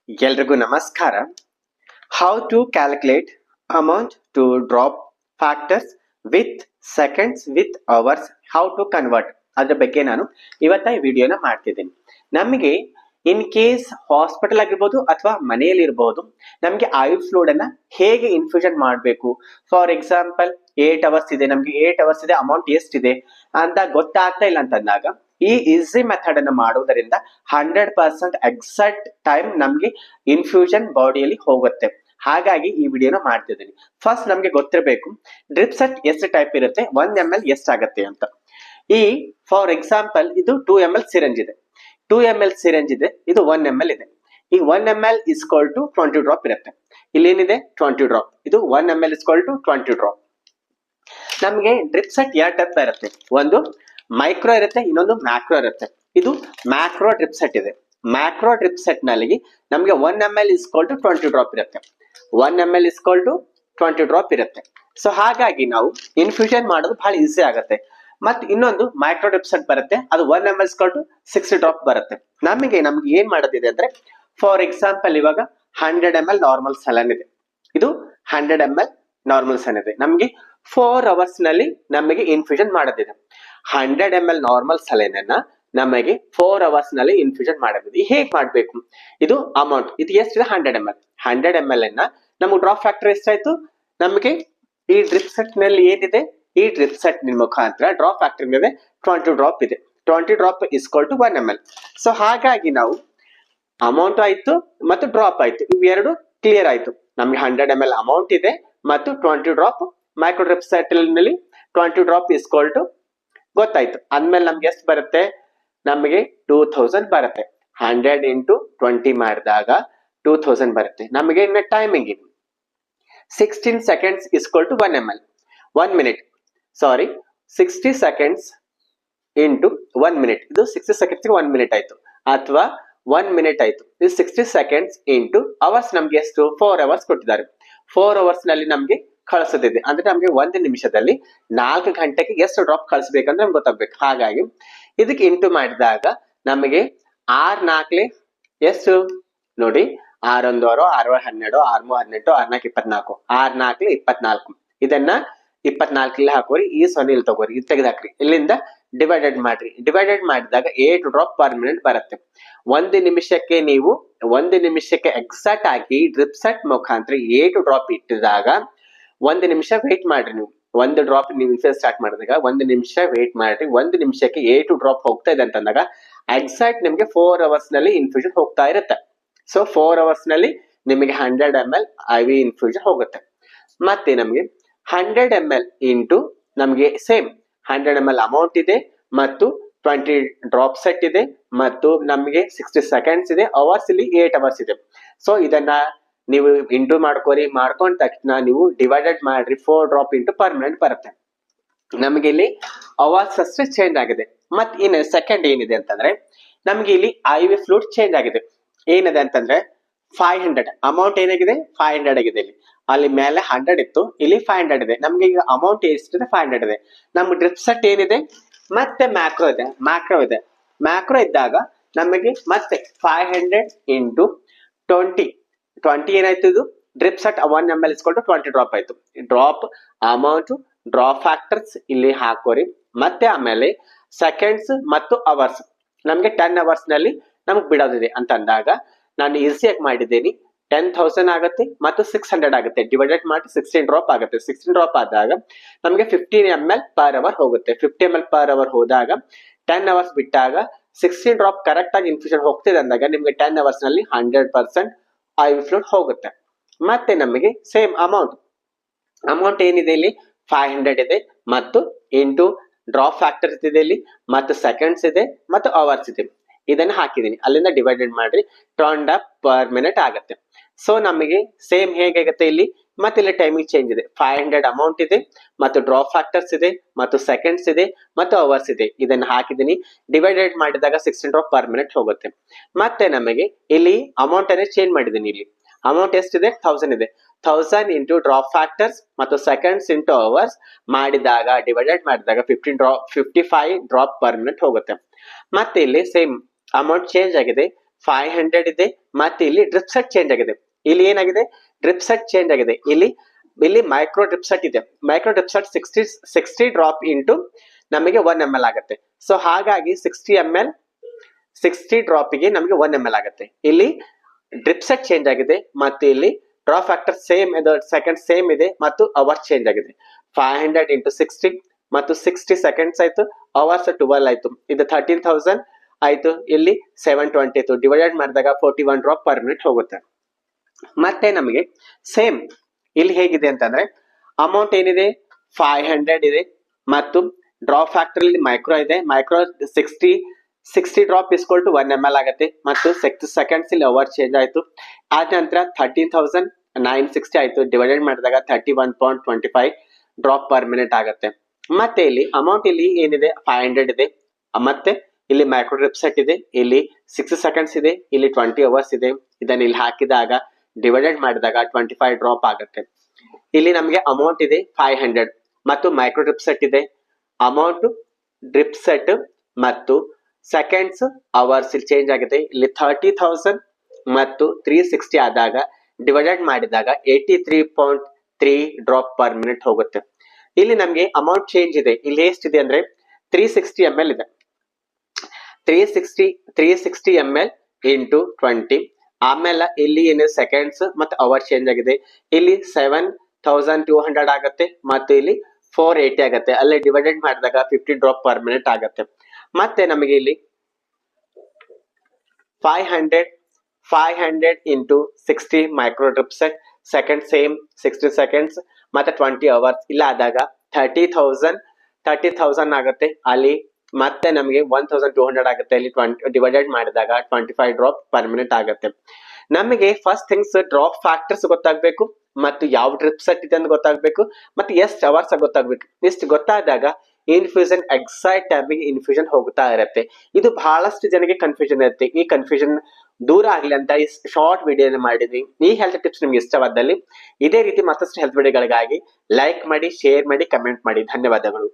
ಎಲ್ರಿಗೂ ನಮಸ್ಕಾರ. How to calculate amount to drop factors with seconds with hours, how to convert ಅದ್ರ ಬಗ್ಗೆ ನಾನು ಇವತ್ತ ಈ ವಿಡಿಯೋನ ಮಾಡ್ತಿದ್ದೀನಿ. ನಮಗೆ ಇನ್ ಕೇಸ್ ಹಾಸ್ಪಿಟಲ್ ಆಗಿರ್ಬೋದು ಅಥವಾ ಮನೆಯಲ್ಲಿ ಇರಬಹುದು, ನಮಗೆ ಐವಿ ಫ್ಲೂಯಿಡ್ ಅನ್ನ ಹೇಗೆ ಇನ್ಫ್ಯೂಷನ್ ಮಾಡಬೇಕು. ಫಾರ್ ಎಕ್ಸಾಂಪಲ್ 8 ಅವರ್ಸ್ ಇದೆ, ನಮ್ಗೆ 8 ಅವರ್ಸ್ ಇದೆ, ಅಮೌಂಟ್ ಎಷ್ಟಿದೆ ಅಂತ ಗೊತ್ತಾಗ್ತಾ ಇಲ್ಲ ಅಂತಂದಾಗ ಈ ಈಸಿ ಮೆಥಡ್ ಅನ್ನು ಮಾಡುವುದರಿಂದ 100% ಎಕ್ಸಾಕ್ಟ್ ಟೈಮ್ ನಮ್ಗೆ ಇನ್ಫ್ಯೂಷನ್ ಬಾಡಿಯಲ್ಲಿ ಹೋಗುತ್ತೆ. ಹಾಗಾಗಿ ಈ ವಿಡಿಯೋನ ಮಾಡ್ತಿದ್ದೀನಿ. ಫಸ್ಟ್ ನಮ್ಗೆ ಗೊತ್ತಿರಬೇಕು ಡ್ರಿಪ್ ಸೆಟ್ ಎಷ್ಟು ಟೈಪ್ ಇರುತ್ತೆ, 1 ml ಎಷ್ಟಾಗತ್ತೆ ಅಂತ. ಈ ಫಾರ್ ಎಕ್ಸಾಂಪಲ್ ಇದು 2 ml ಸಿರಂಜ್ ಇದೆ, 2 ml ಸಿರಂಜ್ ಇದೆ, ಇದು 1 ml ಇದೆ. ಈ 1 ml ಇಸ್ಕೊಲ್ ಟು 20 ಡ್ರಾಪ್ ಇರುತ್ತೆ. ಇಲ್ಲಿ ಏನಿದೆ 20 ಡ್ರಾಪ್, ಇದು 1 ml ಇಸ್ಕೊಲ್ ಟು 20 ಡ್ರಾಪ್. ನಮ್ಗೆ ಡ್ರಿಪ್ ಸೆಟ್ 2 ಟೈಪ್ ಇರುತ್ತೆ, ಒಂದು ಮೈಕ್ರೋ ಇರುತ್ತೆ, ಇನ್ನೊಂದು ಮ್ಯಾಕ್ರೋ ಇರುತ್ತೆ. ಇದು ಮ್ಯಾಕ್ರೋ ಡ್ರಿಪ್ ಸೆಟ್ ಇದೆ. ಮ್ಯಾಕ್ರೋ ಡ್ರಿಪ್ ಸೆಟ್ ನಲ್ಲಿ ನಮ್ಗೆ 1 ml ಇಸ್ಕೊಲ್ ಟು 20 ಡ್ರಾಪ್ ಇರುತ್ತೆ, 1 ml ಇಸ್ಕೊಲ್ ಟು 20 ಡ್ರಾಪ್ ಇರುತ್ತೆ. ಸೊ ಹಾಗಾಗಿ ನಾವು ಇನ್ಫ್ಯೂಷನ್ ಮಾಡೋದು ಬಹಳ ಈಸಿ ಆಗುತ್ತೆ. ಮತ್ತೆ ಇನ್ನೊಂದು ಮೈಕ್ರೋ ಡ್ರಿಪ್ ಸೆಟ್ ಬರುತ್ತೆ, ಅದು 1 ml ಇಸ್ಕೊಲ್ ಟು 60 ಡ್ರಾಪ್ ಬರುತ್ತೆ. ನಮ್ಗೆ ಏನ್ ಮಾಡೋದಿದೆ ಅಂದ್ರೆ, ಫಾರ್ ಎಕ್ಸಾಂಪಲ್ ಇವಾಗ 100 ml ನಾರ್ಮಲ್ ಸಲನ್ ಇದೆ, ಇದು 100 ml ನಾರ್ಮಲ್ ಸಲನ್ ಇದೆ. ನಮ್ಗೆ 4 ಅವರ್ಸ್ ನಲ್ಲಿ ನಮಗೆ ಇನ್ಫ್ಯೂಷನ್ ಮಾಡೋದಿದೆ. 100 ml ನಾರ್ಮಲ್ ಸಲೈನ್ ಅನ್ನ ನಮಗೆ 4 ಅವರ್ಸ್ ನಲ್ಲಿ ಇನ್ಫ್ಯೂಷನ್ ಮಾಡೋದಿದೆ. ಹೇಗೆ ಮಾಡ್ಬೇಕು, ಇದು ಅಮೌಂಟ್, ಇದು ಎಷ್ಟಿದೆ 100 ml. 100 ml ಅನ್ನ ನಮಗೆ ಡ್ರಾಪ್ ಫ್ಯಾಕ್ಟರ್ ಎಷ್ಟಾಯ್ತು, ನಮಗೆ ಈ ಡ್ರಿಪ್ ಸೆಟ್ ನಲ್ಲಿ ಏನಿದೆ, ಈ ಡ್ರಿಪ್ ಸೆಟ್ ಮುಖಾಂತರ ಡ್ರಾಪ್ ಫ್ಯಾಕ್ಟರ್ ಮೇಲೆ 20 ಡ್ರಾಪ್ ಇದೆ, 20 drop is equal to 1 ml. So ಹಾಗಾಗಿ ನಾವು ಅಮೌಂಟ್ ಆಯ್ತು ಮತ್ತು ಡ್ರಾಪ್ ಆಯ್ತು, ಇವೆರಡು ಕ್ಲಿಯರ್ ಆಯ್ತು. ನಮ್ಗೆ 100 ml ಅಮೌಂಟ್ ಇದೆ ಮತ್ತು 20 ಡ್ರಾಪ್ ಮೈಕ್ರೋ ಡ್ರಿಪ್ ಸೆಟ್ ನಲ್ಲಿ 20 ಡ್ರಾಪ್ ಇಸ್ಕೊಲ್ ಟು ಗೊತ್ತಾಯ್ತು. ಅಂದ್ಮೇಲೆ ನಮ್ಗೆ ಎಷ್ಟು ಬರುತ್ತೆ, ನಮಗೆ 2000 ಬರುತ್ತೆ. 100 ಇಂಟು 20 ಮಾಡಿದಾಗ 2000 ಬರುತ್ತೆ. ನಮಗೆ ಇನ್ನ ಟೈಮಿಂಗ್ ಇದೆ 16 seconds is equal to 1 ml, 1 minute, sorry 60 seconds into 1 minute, ಇದು 60 ಸೆಕೆಂಡ್ಸ್ 1 ಮಿನಿಟ್ ಆಯ್ತು, ಅಥವಾ 1 ಮಿನಿಟ್ ಆಯ್ತು. ಇದು 60 ಸೆಕೆಂಡ್ಸ್ ಇಂಟು ಅವರ್ಸ್, ನಮ್ಗೆ ಎಷ್ಟು 4 ಅವರ್ಸ್ ಕೊಟ್ಟಿದ್ದಾರೆ. 4 ಅವರ್ಸ್ ನಲ್ಲಿ ನಮ್ಗೆ ಕಳಿಸೋದಿದೆ, ಅಂದ್ರೆ ನಮ್ಗೆ 1 ನಿಮಿಷದಲ್ಲಿ 4 ಗಂಟೆಗೆ ಎಷ್ಟು ಡ್ರಾಪ್ ಕಳಿಸ್ಬೇಕಂದ್ರೆ ನಮ್ಗೆ ಗೊತ್ತಾಗ್ಬೇಕು. ಹಾಗಾಗಿ ಇದಕ್ಕೆ ಇಂಟು ಮಾಡಿದಾಗ ನಮಗೆ 6 4 ಎಷ್ಟು ನೋಡಿ, 6 1 6 6 12 6 3 18 6 4 24, 6 4 24. ಇದನ್ನ 24 ಹಾಕೋರಿ, ಈ 0 ಇಲ್ಲಿ ತಗೋರಿ, ಇದು ತೆಗೆದಾಕ್ರಿ, ಇಲ್ಲಿಂದ ಡಿವೈಡೆಡ್ ಮಾಡ್ರಿ. ಡಿವೈಡೆಡ್ ಮಾಡಿದಾಗ 8 ಡ್ರಾಪ್ ಪರ್ ಮಿನಿಟ್ ಬರುತ್ತೆ. 1 ನಿಮಿಷಕ್ಕೆ ನೀವು 1 ನಿಮಿಷಕ್ಕೆ ಎಕ್ಸಾಕ್ಟ್ ಆಗಿ ಡ್ರಿಪ್ ಸೆಟ್ ಮುಖಾಂತರ 8 ಡ್ರಾಪ್ ಇಟ್ಟಿದಾಗ 1 ನಿಮಿಷ ವೇಟ್ ಮಾಡ್ರಿ. ನೀವು 1 ಡ್ರಾಪ್ ನೀವು ಇನ್ಫ್ಯೂಷನ್ ಸ್ಟಾರ್ಟ್ ಮಾಡಿದಾಗ 1 ನಿಮಿಷ ವೇಟ್ ಮಾಡ್ರಿ. 1 ನಿಮಿಷಕ್ಕೆ 8 ಡ್ರಾಪ್ ಹೋಗ್ತಾ ಇದೆ ಅಂತಂದಾಗ ಎಕ್ಸಾಕ್ಟ್ ನಿಮಗೆ 4 ಅವರ್ಸ್ ನಲ್ಲಿ ಇನ್ಫ್ಯೂಷನ್ ಹೋಗ್ತಾ ಇರುತ್ತೆ. ಸೊ 4 ಅವರ್ಸ್ ನಲ್ಲಿ ನಿಮಗೆ 100 ml IV ಇನ್ಫ್ಯೂಷನ್ ಹೋಗುತ್ತೆ. ಮತ್ತೆ ನಮಗೆ 100 ml ಇಂಟು ನಮಗೆ ಸೇಮ್ 100 ml ಅಮೌಂಟ್ ಇದೆ ಮತ್ತು 20 ಡ್ರಾಪ್ ಸೆಟ್ ಇದೆ ಮತ್ತು ನಮಗೆ 60 ಸೆಕೆಂಡ್ಸ್ ಇದೆ, ಅವರ್ಸ್ ಇಲ್ಲಿ 8 ಅವರ್ಸ್ ಇದೆ. ಸೊ ಇದನ್ನ ನೀವು ಇಂಟು ಮಾಡ್ಕೊಂಡ ತಕ್ಷಣ ನೀವು ಡಿವೈಡೆಡ್ ಮಾಡ್ರಿ, 4 ಡ್ರಾಪ್ ಇಂಟು ಪರ್ ಮಿನಿಟ್ ಬರುತ್ತೆ. ನಮಗೆ ಇಲ್ಲಿ ಅವರ್ಸ್ ಅಷ್ಟೇ ಚೇಂಜ್ ಆಗಿದೆ. ಮತ್ತೆ ಇನ್ನು ಸೆಕೆಂಡ್ ಏನಿದೆ ಅಂತಂದ್ರೆ, ನಮ್ಗೆ ಇಲ್ಲಿ IV ಫ್ಲೂಯಿಡ್ ಚೇಂಜ್ ಆಗಿದೆ. ಏನಿದೆ ಅಂತಂದ್ರೆ 500 ಅಮೌಂಟ್ ಏನಾಗಿದೆ 500 ಆಗಿದೆ. ಇಲ್ಲಿ ಅಲ್ಲಿ ಮೇಲೆ 100 ಇತ್ತು, ಇಲ್ಲಿ 500 ಇದೆ. ನಮ್ಗೆ ಈಗ ಅಮೌಂಟ್ ಎಷ್ಟಿದೆ 500 ಇದೆ. ನಮ್ಗೆ ಡ್ರಿಪ್ ಸೆಟ್ ಏನಿದೆ ಮತ್ತೆ ಮ್ಯಾಕ್ರೋ ಇದೆ, ಮ್ಯಾಕ್ರೋ ಇದ್ದಾಗ ನಮಗೆ ಮತ್ತೆ 500 ಇಂಟು 20 ಏನಾಯ್ತು, ಇದು drip set 1 ml is equal to 20 drop ಆಯ್ತು. ಡ್ರಾಪ್ ಅಮೌಂಟ್ ಡ್ರಾಪ್ ಫ್ಯಾಕ್ಟರ್ಸ್ ಇಲ್ಲಿ ಹಾಕೋರಿ, ಮತ್ತೆ ಆಮೇಲೆ ಸೆಕೆಂಡ್ಸ್ ಮತ್ತು ಅವರ್ಸ್ ನಮ್ಗೆ 10 ಅವರ್ಸ್ ನಲ್ಲಿ ನಮ್ಗೆ ಬಿಡೋದಿದೆ ಅಂತ ಅಂದಾಗ ನಾನು ಈಸಿಯಾಗಿ ಮಾಡಿದ್ದೇನೆ. 10,000 ಆಗುತ್ತೆ ಮತ್ತು 600 ಆಗುತ್ತೆ, ಡಿವೈಡೆಡ್ ಮಾಡಿ 16 ಡ್ರಾಪ್ ಆಗುತ್ತೆ. 16 ಡ್ರಾಪ್ ಆದಾಗ ನಮಗೆ 15 ml ಪರ್ ಅವರ್ ಹೋಗುತ್ತೆ. 50 ml ಪರ್ ಅವರ್ ಹೋದಾಗ 10 ಅವರ್ಸ್ ಬಿಟ್ಟಾಗ 16 ಡ್ರಾಪ್ ಕರೆಕ್ಟ್ ಆಗಿ ಇನ್ಫ್ಯೂಷನ್ ಹೋಗ್ತಿದೆ ಅಂದಾಗ ನಿಮ್ಗೆ 10 ಅವರ್ಸ್ ನಲ್ಲಿ 100% IV ಫ್ಲೂಯಿಡ್ ಹೋಗುತ್ತೆ. ಮತ್ತೆ ನಮಗೆ ಸೇಮ್ ಅಮೌಂಟ್ ಏನಿದೆ ಇಲ್ಲಿ 500 ಇದೆ ಮತ್ತು ಇಂಟು ಡ್ರಾಪ್ ಫ್ಯಾಕ್ಟರ್ಸ್ ಇದೆ ಇಲ್ಲಿ, ಮತ್ತು ಸೆಕೆಂಡ್ಸ್ ಇದೆ ಮತ್ತು ಅವರ್ಸ್ ಇದೆ. ಇದನ್ನ ಹಾಕಿದೀನಿ, ಅಲ್ಲಿಂದ ಡಿವೈಡೆಡ್ ಮಾಡ್ರಿ, ಟರ್ನ್ ಅಪ್ ಪರ್ ಮಿನಿಟ್ ಆಗುತ್ತೆ. ಸೊ ನಮಗೆ ಸೇಮ್ ಹೇಗಾಗುತ್ತೆ ಇಲ್ಲಿ, ಮತ್ತೆ ಇಲ್ಲಿ ಟೈಮಿಂಗ್ ಚೇಂಜ್ ಇದೆ. 500 ಅಮೌಂಟ್ ಇದೆ ಮತ್ತು ಡ್ರಾಪ್ ಫ್ಯಾಕ್ಟರ್ಸ್ ಇದೆ ಮತ್ತು ಸೆಕೆಂಡ್ಸ್ ಇದೆ ಮತ್ತು ಅವರ್ಸ್ ಇದೆ. ಇದನ್ನ ಹಾಕಿದೀನಿ, ಡಿವೈಡೆಡ್ ಮಾಡಿದಾಗ 16 ಡ್ರಾಪ್ ಪರ್ ಮಿನಿಟ್ ಹೋಗುತ್ತೆ. ಮತ್ತೆ ನಮಗೆ ಇಲ್ಲಿ ಅಮೌಂಟ್ ಅನ್ನು ಚೇಂಜ್ ಮಾಡಿದೀನಿ. ಇಲ್ಲಿ ಅಮೌಂಟ್ ಎಷ್ಟಿದೆ 1000 ಇದೆ. 1000 ಇಂಟು ಡ್ರಾಪ್ ಫ್ಯಾಕ್ಟರ್ಸ್ ಮತ್ತು ಸೆಕೆಂಡ್ಸ್ ಇಂಟು ಅವರ್ಸ್ ಮಾಡಿದಾಗ ಡಿವೈಡೆಡ್ ಮಾಡಿದಾಗ 55 ಡ್ರಾಪ್ ಪರ್ ಮಿನಿಟ್ ಹೋಗುತ್ತೆ. ಮತ್ತೆ ಇಲ್ಲಿ ಸೇಮ್ ಅಮೌಂಟ್ ಚೇಂಜ್ ಆಗಿದೆ, 500 ಇದೆ ಮತ್ತೆ ಇಲ್ಲಿ ಡ್ರಿಪ್ ಸೆಟ್ ಚೇಂಜ್ ಆಗಿದೆ. ಇಲ್ಲಿ ಏನಾಗಿದೆ, ಡ್ರಿಪ್ ಸೆಟ್ ಚೇಂಜ್ ಆಗಿದೆ. ಇಲ್ಲಿ ಮೈಕ್ರೋ ಡ್ರಿಪ್ ಸೆಟ್ ಇದೆ. Micro drip set 60 drop into ನಮಗೆ 1 ml ಆಗುತ್ತೆ. ಸೊ ಹಾಗಾಗಿ 60 ಡ್ರಾಪಿಗೆ ನಮಗೆ 1 ml ಆಗುತ್ತೆ. ಇಲ್ಲಿ ಡ್ರಿಪ್ ಸೆಟ್ ಚೇಂಜ್ ಆಗಿದೆ ಮತ್ತು ಇಲ್ಲಿ ಡ್ರಾ ಫ್ಯಾಕ್ಟರ್ ಸೇಮ್ ಇದೆ, ಸೆಕೆಂಡ್ ಸೇಮ್ ಇದೆ ಮತ್ತು ಅವರ್ಸ್ ಚೇಂಜ್ ಆಗಿದೆ. 500 ಇಂಟು 60 ಮತ್ತು 60 ಸೆಕೆಂಡ್ಸ್ ಆಯ್ತು, ಅವರ್ಸ್ 12 ಆಯ್ತು. ಇದು 13,000 ಆಯ್ತು. ಇಲ್ಲಿ 720 ಆಯ್ತು. ಡಿವೈಡೆಡ್ ಮಾಡಿದಾಗ 41 ಡ್ರಾಪ್ ಪರ್ ಮಿನಿಟ್ ಹೋಗುತ್ತೆ. ಮತ್ತೆ ನಮಗೆ ಸೇಮ್ ಇಲ್ಲಿ ಹೇಗಿದೆ ಅಂತಂದ್ರೆ ಅಮೌಂಟ್ ಏನಿದೆ 500 ಇದೆ ಮತ್ತು ಡ್ರಾಪ್ ಫ್ಯಾಕ್ಟರ್ ಇಲ್ಲಿ ಮೈಕ್ರೋ ಇದೆ. Micro 60 drop is equal to 1 ml ಆಗುತ್ತೆ ಮತ್ತು 6 ಸೆಕೆಂಡ್ಸ್ ಇಲ್ಲಿ ಅವರ್ ಚೇಂಜ್ ಆಯ್ತು. ಆದ ನಂತರ 13,960 ಆಯ್ತು. ಡಿವೈಡೆಡ್ ಮಾಡಿದಾಗ 31.25 ಡ್ರಾಪ್ ಪರ್ ಮಿನಿಟ್ ಆಗುತ್ತೆ. ಮತ್ತೆ ಇಲ್ಲಿ ಅಮೌಂಟ್ ಇಲ್ಲಿ ಏನಿದೆ 500 ಇದೆ. ಮತ್ತೆ ಇಲ್ಲಿ ಮೈಕ್ರೋ ಡ್ರಿಪ್ ಸೆಟ್ ಇದೆ. ಇಲ್ಲಿ 6 ಸೆಕೆಂಡ್ಸ್ ಇದೆ. ಇಲ್ಲಿ 20 ಅವರ್ಸ್ ಇದೆ. ಇದನ್ನ ಇಲ್ಲಿ ಹಾಕಿದಾಗ ಡಿವೈಡೆಡ್ ಮಾಡಿದಾಗ 25 ಡ್ರಾಪ್ ಆಗುತ್ತೆ. ಇಲ್ಲಿ ನಮಗೆ ಅಮೌಂಟ್ ಇದೆ 500 ಮತ್ತು ಮೈಕ್ರೋ ಡ್ರಿಪ್ ಸೆಟ್ ಇದೆ. ಅಮೌಂಟ್ ಡ್ರಿಪ್ ಸೆಟ್ ಮತ್ತು ಸೆಕೆಂಡ್ಸ್ ಅವರ್ಸ್ ಇಲ್ಲಿ ಚೇಂಜ್ ಆಗಿದೆ. ಇಲ್ಲಿ 30,000 ಮತ್ತು 360 ಆದಾಗ ಡಿವೈಡೆಡ್ ಮಾಡಿದಾಗ 83.3 ಡ್ರಾಪ್ ಪರ್ ಮಿನಿಟ್ ಹೋಗುತ್ತೆ. ಇಲ್ಲಿ ನಮಗೆ ಅಮೌಂಟ್ ಚೇಂಜ್ ಇದೆ. ಇಲ್ಲಿ ಎಷ್ಟಿದೆ ಅಂದ್ರೆ 360 ml ಇದೆ. 360 ml ಇಂಟು 20. ಆಮೇಲೆ ಇಲ್ಲಿ ಏನು ಸೆಕೆಂಡ್ಸ್ ಮತ್ತು ಅವರ್ ಚೇಂಜ್ ಆಗಿದೆ. ಇಲ್ಲಿ 7,200 ಆಗುತ್ತೆ ಮತ್ತು ಇಲ್ಲಿ 480 ಆಗುತ್ತೆ. ಅಲ್ಲೇ ಡಿವೈಡೆಡ್ ಮಾಡಿದಾಗ 50 ಡ್ರಾಪ್ ಪರ್ ಮಿನಿಟ್ ಆಗುತ್ತೆ. ಮತ್ತೆ ನಮಗೆ ಇಲ್ಲಿ 500 into 60 micro drip set, second same 60 seconds ಮತ್ತೆ 20 ಅವರ್ಸ್ ಇಲ್ಲ ಆದಾಗ 30,000 ಆಗುತ್ತೆ. ಅಲ್ಲಿ ಮತ್ತೆ ನಮಗೆ 1,200 ಆಗುತ್ತೆ. ಇಲ್ಲಿ ಡಿವೈಡೆಡ್ ಮಾಡಿದಾಗ 25 ಡ್ರಾಪ್ ಪರ್ ಮಿನಿಟ್ ಆಗುತ್ತೆ. ನಮಗೆ ಫಸ್ಟ್ ಥಿಂಗ್ಸ್ ಡ್ರಾಪ್ ಫ್ಯಾಕ್ಟರ್ಸ್ ಗೊತ್ತಾಗಬೇಕು ಮತ್ತು ಯಾವ ಡ್ರಿಪ್ ಸೆಟ್ ಇದೆ ಅಂತ ಗೊತ್ತಾಗಬೇಕು ಮತ್ತು ಎಷ್ಟು ಅವರ್ಸ್ ಗೊತ್ತಾಗಬೇಕು. ಇಷ್ಟು ಗೊತ್ತಾದಾಗ ಇನ್ಫ್ಯೂಷನ್ ಎಕ್ಸಾಕ್ಟ್ ಟೈಮಿಗೆ ಇನ್ಫ್ಯೂಷನ್ ಹೋಗ್ತಾ ಇರುತ್ತೆ. ಇದು ಬಹಳಷ್ಟು ಜನಕ್ಕೆ ಕನ್ಫ್ಯೂಷನ್ ಇರುತ್ತೆ. ಈ ಕನ್ಫ್ಯೂಷನ್ ದೂರ ಆಗ್ಲಿ ಅಂತ ಈ ಶಾರ್ಟ್ ವಿಡಿಯೋ ಮಾಡಿದ್ವಿ. ಈ ಹೆಲ್ತ್ ಟಿಪ್ಸ್ ನಿಮ್ಗೆ ಇಷ್ಟವಾದಲ್ಲಿ ಇದೇ ರೀತಿ ಮತ್ತಷ್ಟು ಹೆಲ್ತ್ ವಿಡಿಯೋಗಳಿಗಾಗಿ ಲೈಕ್ ಮಾಡಿ, ಶೇರ್ ಮಾಡಿ, ಕಮೆಂಟ್ ಮಾಡಿ. ಧನ್ಯವಾದಗಳು.